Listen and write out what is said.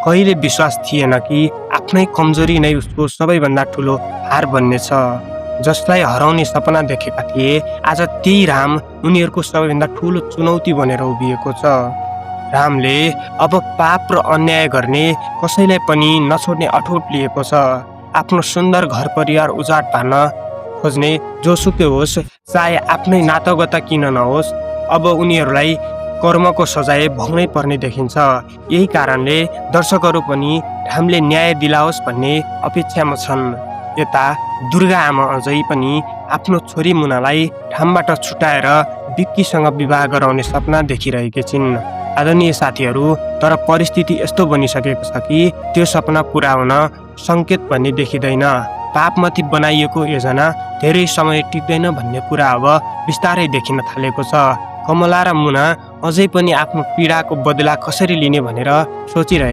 कहिले विश्वास थिएन कि आफ्नै कमजोरी नै उसको सबैभन्दा ठुलो हार बन्नेछ। जसलाई हराउने सपना देखेका थिए, आज त्यही राम उनीहरूको सबैभन्दा ठुलो चुनौती बनेर उभिएको छ। रामले अब पाप र अन्याय गर्ने कसैलाई पनि नछोड्ने अठोट लिएको छ। आफ्नो सुन्दर घर परिवार उजाड पार्न खोज्ने जोसुकै होस्, चाहे आफ्नै नातागोता किन नहोस्, अब उनीहरूलाई कर्मको सजाय भोग्नै पर्ने देखिन्छ। यही कारणले दर्शकहरू पनि रामले न्याय दिलाओस् भन्ने अपेक्षामा छन्। यता दुर्गा आमा अझै पनि आफ्नो छोरी मुनालाई रामबाट छुटाएर विक्कीसँग विवाह गराउने सपना देखिरहेकी छिन्। आदरणीय साथीहरू, तर परिस्थिति यस्तो बनिसकेको छ कि त्यो सपना पुरा हुन सङ्केत भन्ने देखिँदैन। पापमाथि बनाइएको योजना धेरै समय टिक्दैन भन्ने कुरा अब बिस्तारै देखिन थालेको छ। कमला र मुना अझै पनि आफ्नो पीडाको बदला कसरी लिने भनेर सोचिरहे